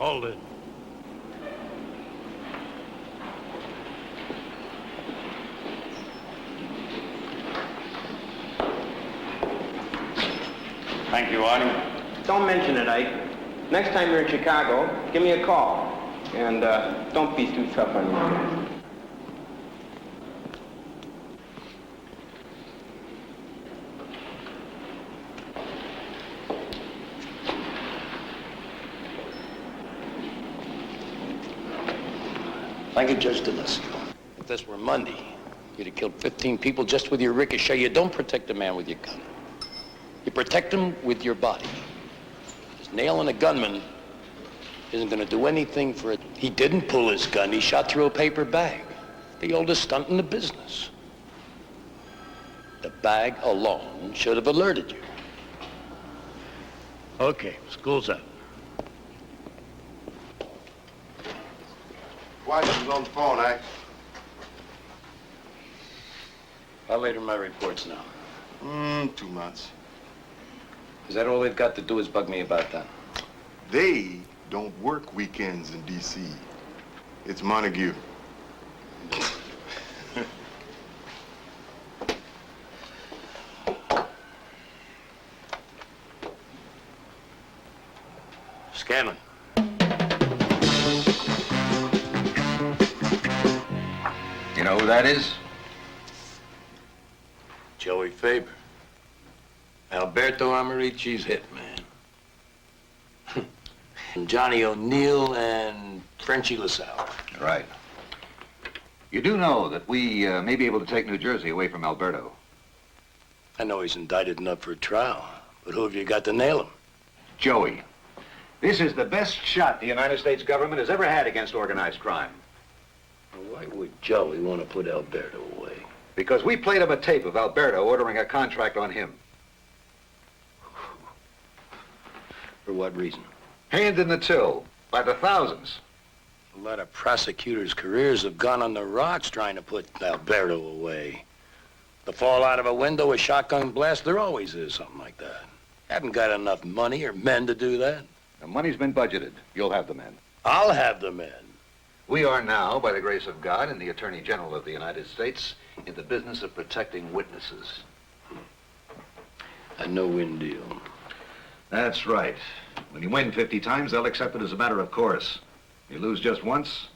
Hold it. Thank you, Arnie. Don't mention it, Ike. Next time you're in Chicago, give me a call. And don't be too tough on me. Thank you, Judge Delisco. If this were Monday, you'd have killed 15 people just with your ricochet. You don't protect a man with your gun. You protect him with your body. Just nailing a gunman isn't going to do anything for it. He didn't pull his gun. He shot through a paper bag. The oldest stunt in the business. The bag alone should have alerted you. Okay, school's out. Washington's on the phone, Ike. How late are my reports now? 2 months. Is that all they've got to do is bug me about that? They don't work weekends in D.C. It's Montague. Scanlon. You know who that is? Joey Faber. Alberto Americi's hitman. And Johnny O'Neill and Frenchie LaSalle. Right. You do know that we may be able to take New Jersey away from Alberto. I know he's indicted and up for trial, but who have you got to nail him? Joey. This is the best shot the United States government has ever had against organized crime. Why would Joey want to put Alberto away? Because we played him a tape of Alberto ordering a contract on him. For what reason? Hand in the till, by the thousands. A lot of prosecutors' careers have gone on the rocks trying to put Alberto away. The fall out of a window, a shotgun blast, there always is something like that. Haven't got enough money or men to do that. The money's been budgeted. You'll have the men. I'll have the men. We are now, by the grace of God and the Attorney General of the United States, in the business of protecting witnesses. A no-win deal. That's right. When you win 50 times, they'll accept it as a matter of course. You lose just once,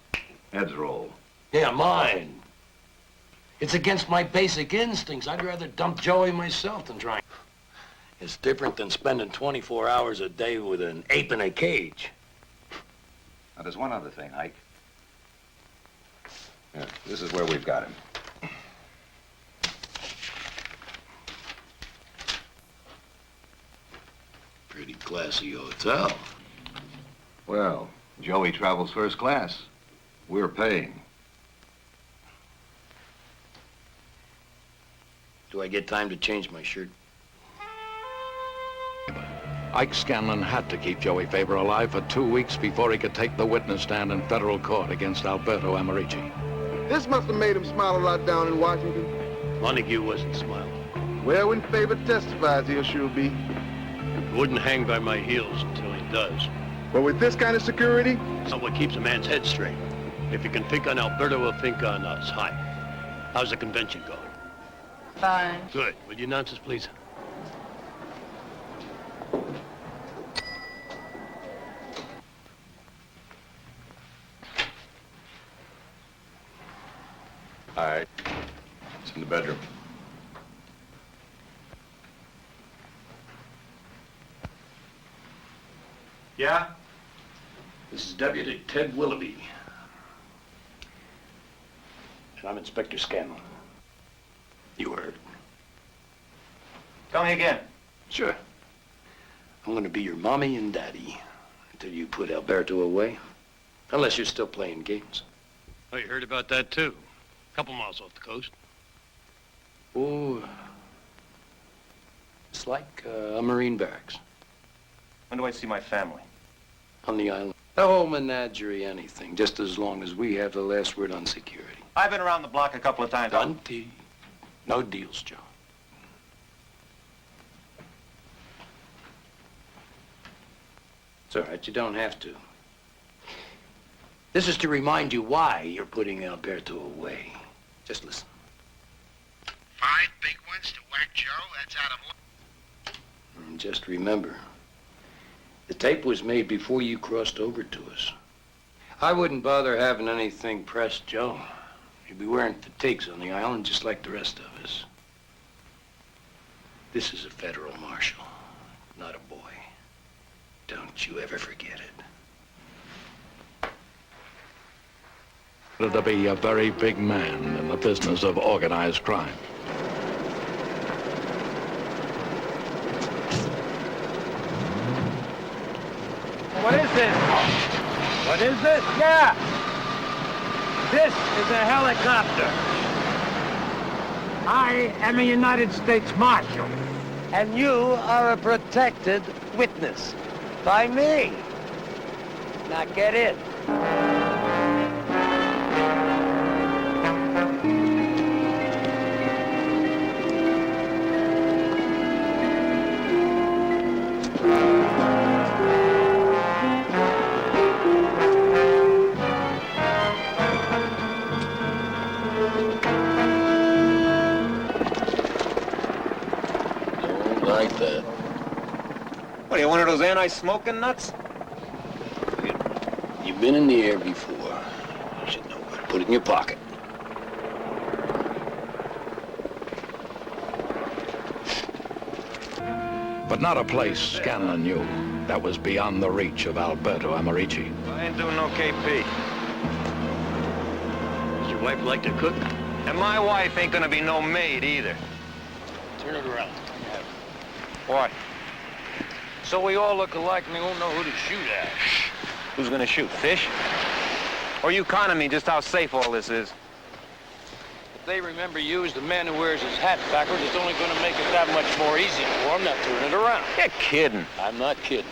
heads roll. Yeah, mine. It's against my basic instincts. I'd rather dump Joey myself than try. It's different than spending 24 hours a day with an ape in a cage. Now, there's one other thing, Ike. Yeah, this is where we've got him. Pretty classy hotel. Well, Joey travels first class. We're paying. Do I get time to change my shirt? Ike Scanlon had to keep Joey Faber alive for 2 weeks before he could take the witness stand in federal court against Alberto Americi. This must have made him smile a lot down in Washington. Montague wasn't smiling. Well, when Faber testifies, he'll sure be. He wouldn't hang by my heels until he does. But with this kind of security? It's not what keeps a man's head straight. If you can think on Alberto, we'll think on us. Hi. How's the convention going? Fine. Good. Will you announce us, please? All right. It's in the bedroom. Yeah? This is Deputy Ted Willoughby. And I'm Inspector Scanlon. You heard. Tell me again. Sure. I'm gonna be your mommy and daddy until you put Alberto away. Unless you're still playing games. Oh, you heard about that too. A couple miles off the coast. Oh, it's like a Marine barracks. When do I see my family? On the island. The whole menagerie, anything, just as long as we have the last word on security. I've been around the block a couple of times. Done deal. No deals, Joe. It's all right, you don't have to. This is to remind you why you're putting Alberto away. Just listen. 5 big ones to whack Joe? That's out of luck. And just remember, the tape was made before you crossed over to us. I wouldn't bother having anything pressed, Joe. You'd be wearing fatigues on the island just like the rest of us. This is a federal marshal, not a boy. Don't you ever forget it. To be a very big man in the business of organized crime. What is this? What is this? Yeah! This is a helicopter. I am a United States Marshal, and you are a protected witness by me. Now get in. Like that. What, are you one of those anti-smoking nuts? You've been in the air before. You should know where to put it in your pocket. But not a place Scanlon knew that was beyond the reach of Alberto Amarici. I ain't doing no KP. Does your wife like to cook? And my wife ain't gonna be no maid either. Turn it around. What? So we all look alike and they won't know who to shoot at. Who's gonna shoot, fish? Or you conning me just how safe all this is? If they remember you as the man who wears his hat backwards, it's only going to make it that much more easy for them. Now turn it around. You're kidding. I'm not kidding.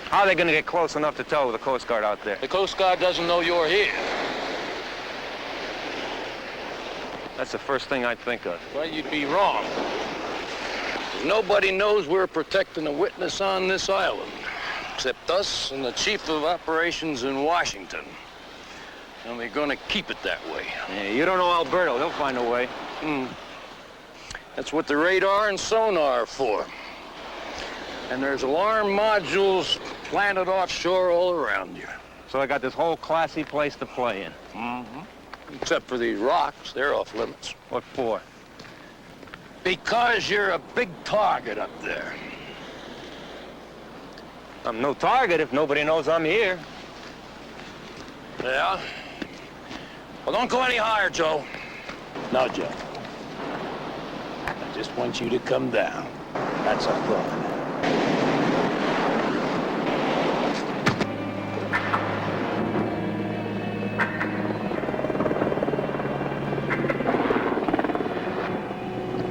How are they gonna get close enough to tell the Coast Guard out there? The Coast Guard doesn't know you're here. That's the first thing I'd think of. Well, you'd be wrong. Nobody knows we're protecting a witness on this island, except us and the chief of operations in Washington. And we're going to keep it that way. Yeah, you don't know Alberto. He'll find a way. That's what the radar and sonar are for. And there's alarm modules planted offshore all around you. So I got this whole classy place to play in. Except for these rocks, they're off limits. What for? Because you're a big target up there. I'm no target if nobody knows I'm here. Yeah? Well, don't go any higher, Joe. No, Joe. I just want you to come down. That's our plan.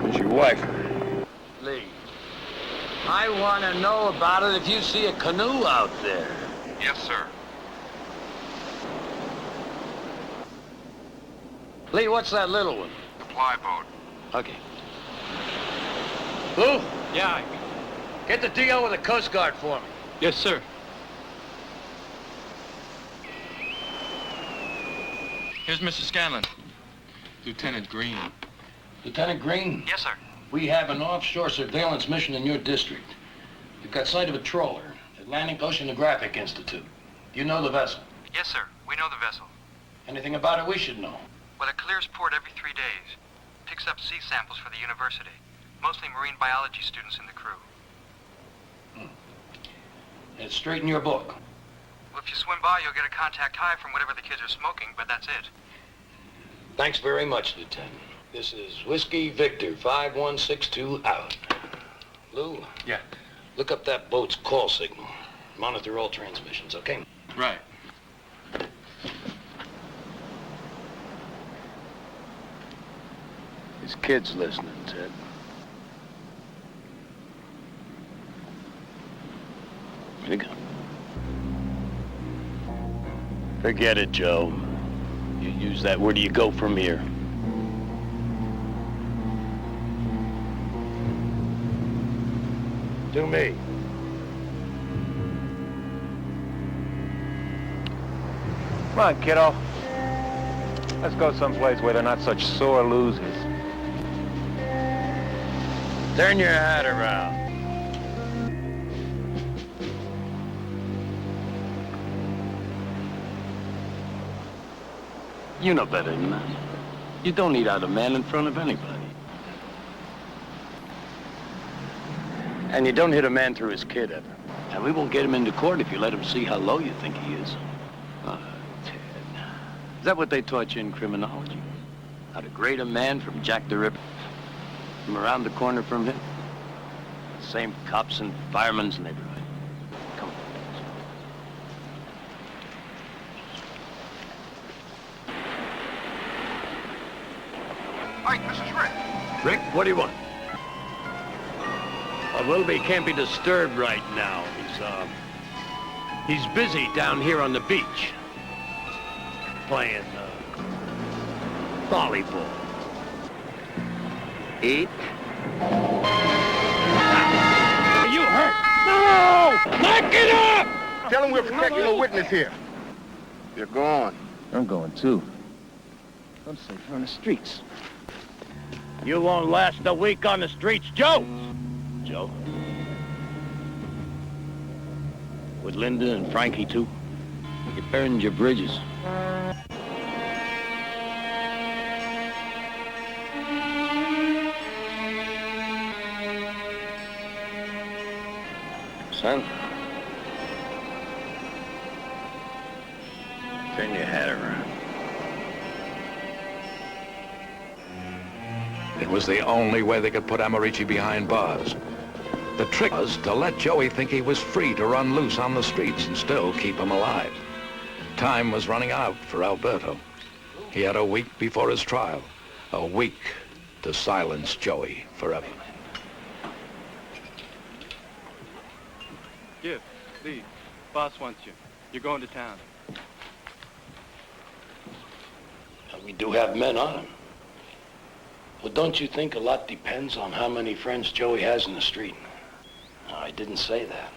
Where's your wife? Lee. I want to know about it if you see a canoe out there. Yes, sir. Lee, what's that little one? Supply boat. Okay. Lou? Yeah? Get the deal with the Coast Guard for me. Yes, sir. Here's Mr. Scanlon. Lieutenant Green. Lieutenant Green? Yes, sir. We have an offshore surveillance mission in your district. We've got sight of a trawler, Atlantic Oceanographic Institute. Do you know the vessel? Yes, sir. We know the vessel. Anything about it we should know? Well, it clears port every 3 days. Picks up sea samples for the university. Mostly marine biology students in the crew. It's straight in your book. Well, if you swim by, you'll get a contact high from whatever the kids are smoking, but that's it. Thanks very much, Lieutenant. This is Whiskey Victor 5162 out. Lou? Yeah. Look up that boat's call signal. Monitor all transmissions, okay? Right. His kid's listening, Ted. Here you go. Forget it, Joe. You use that. Where do you go from here? To me. Come on, kiddo. Let's go someplace where they're not such sore losers. Turn your hat around. You know better than that. You don't eat out a man in front of anybody. And you don't hit a man through his kid, ever. And we won't get him into court if you let him see how low you think he is. Ted. Is that what they taught you in criminology? How to grade a man from Jack the Ripper? From around the corner from him? Same cops and firemen's neighborhood. Come on. Ike, this is Rick. Rick, what do you want? Willoughby can't be disturbed right now. He's busy down here on the beach. Playing, volleyball. Eat. Are you hurt? No! Knock it up! Tell him we're protecting a witness here. You're gone. I'm going too. I'm safer on the streets. You won't last a week on the streets, Joe. Joe? With Linda and Frankie, too? You burned your bridges. Son? Turn your hat around. It was the only way they could put Americi behind bars. The trick was to let Joey think he was free to run loose on the streets and still keep him alive. Time was running out for Alberto. He had a week before his trial. A week to silence Joey forever. Give, leave. Boss wants you. You're going to town. We do have men on him. Well, don't you think a lot depends on how many friends Joey has in the street? No, I didn't say that.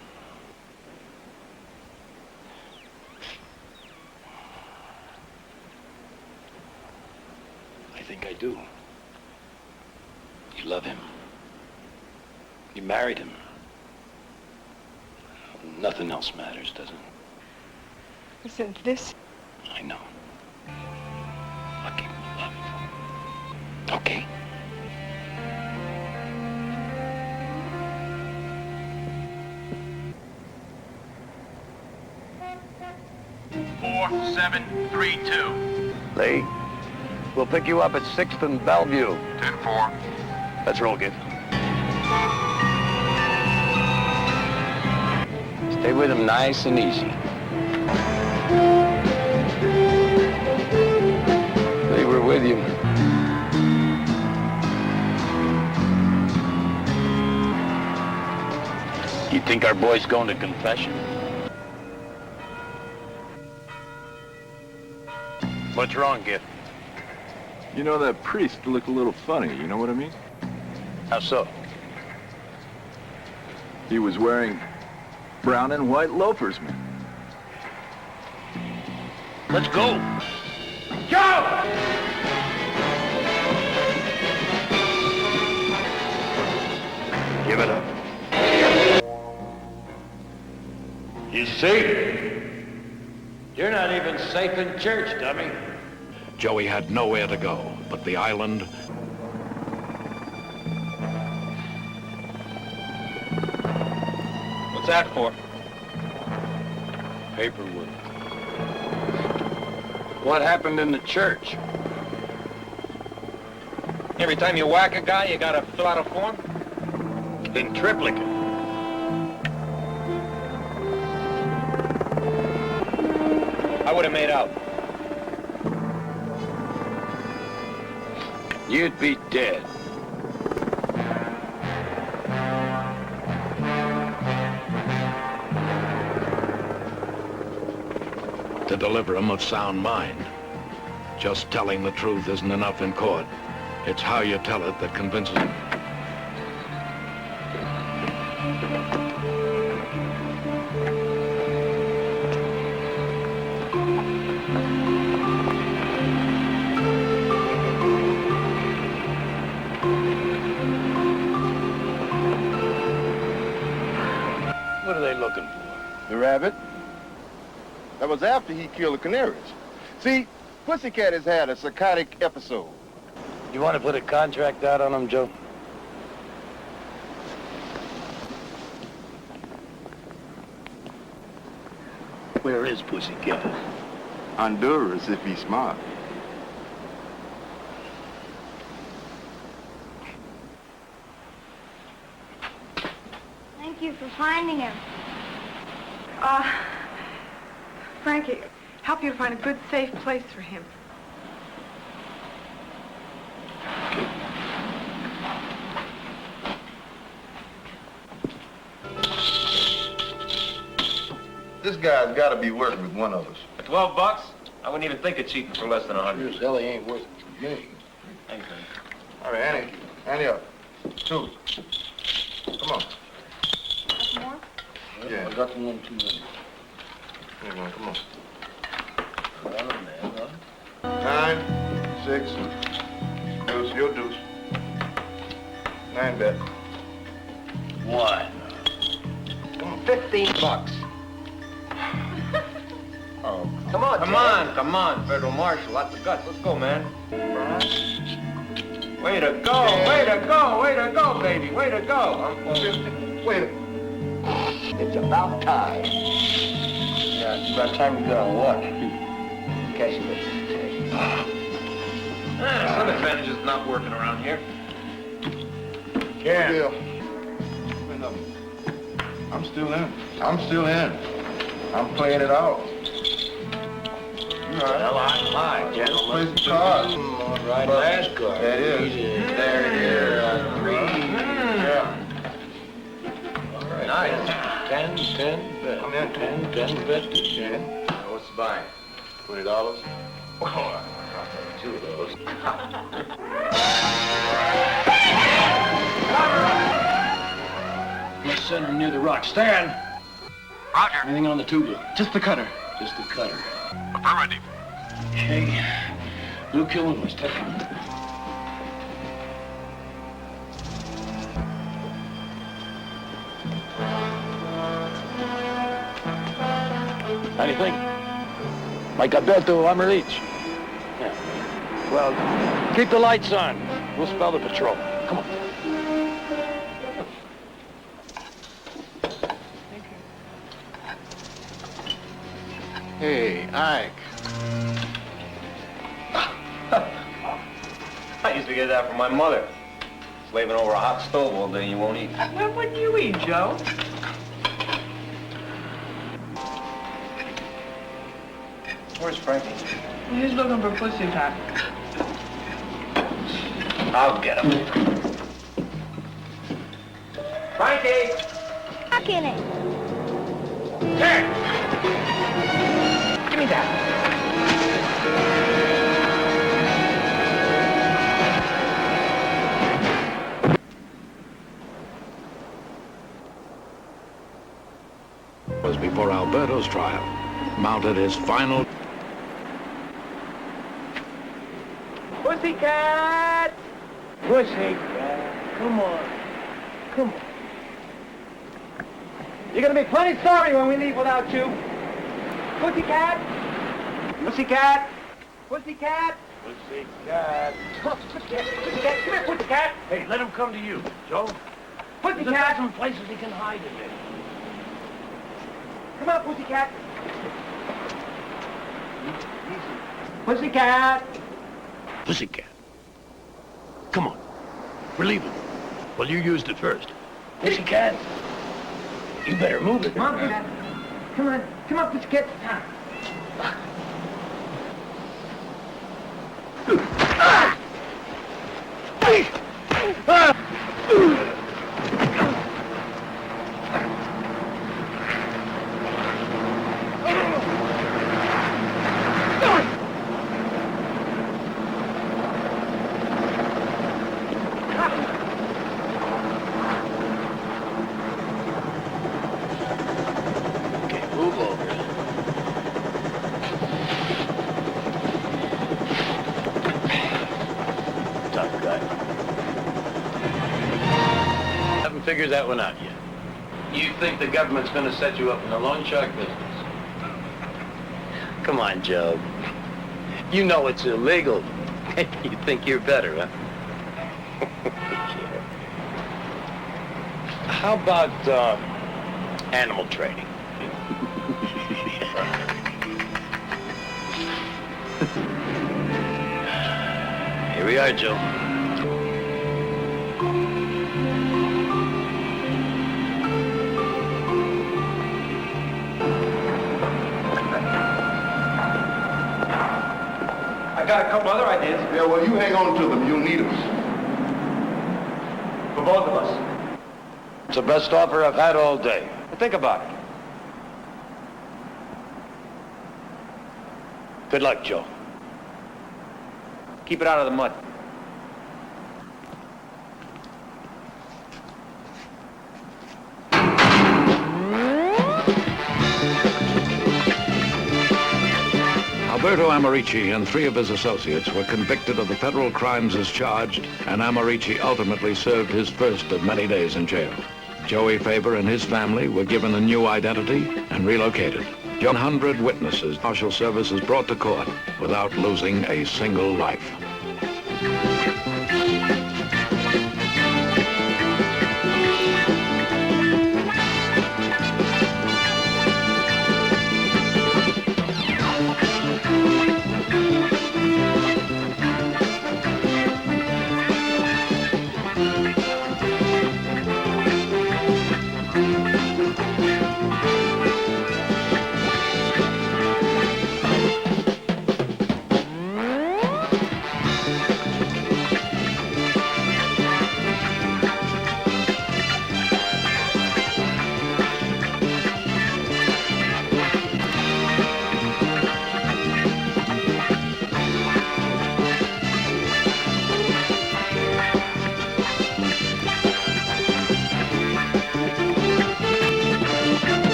I think I do. You love him. You married him. Nothing else matters, does it? Isn't this? I know. I'll keep love. Okay. Four, 7, 3, 2. Lee, we'll pick you up at 6th and Bellevue. 10-4. Let's roll, kid. Stay with him nice and easy. They were with you. You think our boy's going to confession? What's wrong, Git? You know, that priest looked a little funny, you know what I mean? How so? He was wearing brown and white loafers, man. Let's go! Go! Give it up. You see? You're not even safe in church, dummy. Joey had nowhere to go but the island. What's that for? Paperwork. What happened in the church? Every time you whack a guy, you gotta fill out a form? In triplicate. I would have made out. You'd be dead. To deliver him of sound mind. Just telling the truth isn't enough in court. It's how you tell it that convinces him. you looking for? The rabbit? That was after he killed the canaries. See, Pussycat has had a psychotic episode. You want to put a contract out on him, Joe? Where is Pussycat? Honduras, if he's smart. Thank you for finding him. Frankie, help you to find a good, safe place for him. This guy's got to be working with one of us. For 12 bucks? I wouldn't even think of cheating for less than 100. Sure as hell he ain't worth it to me. Thanks, man. All right, Annie up. Two. Come on. More? Yeah. I got the one too many. Come on, come on. Well, man, 9, 6, deuce, your deuce. 9 bet. One. Come on. 15 bucks. Oh, Come on, Federal Marshal. Lots of guts. Let's go, man. Way to go, way to go, way to go, baby. Way to go. wait. It's about time. Yeah, it's about time you got on what? Catch it. Some advantages not working around here. Yeah. Bill. I'm still in. I'm still in. I'm playing it out. Well, I'm high, gentlemen. Play some cards. All right, last card. That is. There it is. 3. Yeah. All right. Nice. 10 bet. I'm in. 10 bet to 10. What's the buy? $20. Oh, I'll take 2 of those. Let's send her near the rock. Stan! Roger. Anything on the tuba? Just the cutter. Just the cutter. Affirmative. Okay. Blue Killing was taken. Anything? Mike Alberto, I'm Reach. Yeah. Well, keep the lights on. We'll spell the patrol. Come on. Hey, Ike. I used to get that from my mother. Slaving over a hot stove all day, you won't eat. Well, what do you eat, Joe? Where's Frankie? He's looking for Pussycat. I'll get him. Frankie! Stuck in it. Here! Give me that. Was before Alberto's trial, mounted his final... Pussycat! Pussycat, come on. Come on. You're gonna be plenty sorry when we leave without you. Pussycat! Pussycat! Pussycat! Pussycat. Pussycat! Pussycat! Come here, Pussycat! Hey, let him come to you, Joe. There's a Pussycat! dozen places he can hide in there. Come on, Pussycat! Pussycat! Pussycat. Come on. Relieve him. Well, you used it first. Pussycat. You better move it. Come on, Pussycat. Come on, Pussycat. Okay, move over. Tough guy. Haven't figured that one out yet. You think the government's going to set you up in the loan shark business? Come on, Joe. You know it's illegal. You think you're better, huh? How about animal trading? Here we are, Joe. I got a couple other ideas. Yeah, well, you hang on to them. You'll need them. For both of us. It's the best offer I've had all day. Think about it. Good luck, Joe. Keep it out of the mud. Alberto Americi and 3 of his associates were convicted of the federal crimes as charged, and Americi ultimately served his first of many days in jail. Joey Faber and his family were given a new identity and relocated. 100 witnesses Marshal Service is brought to court without losing a single life.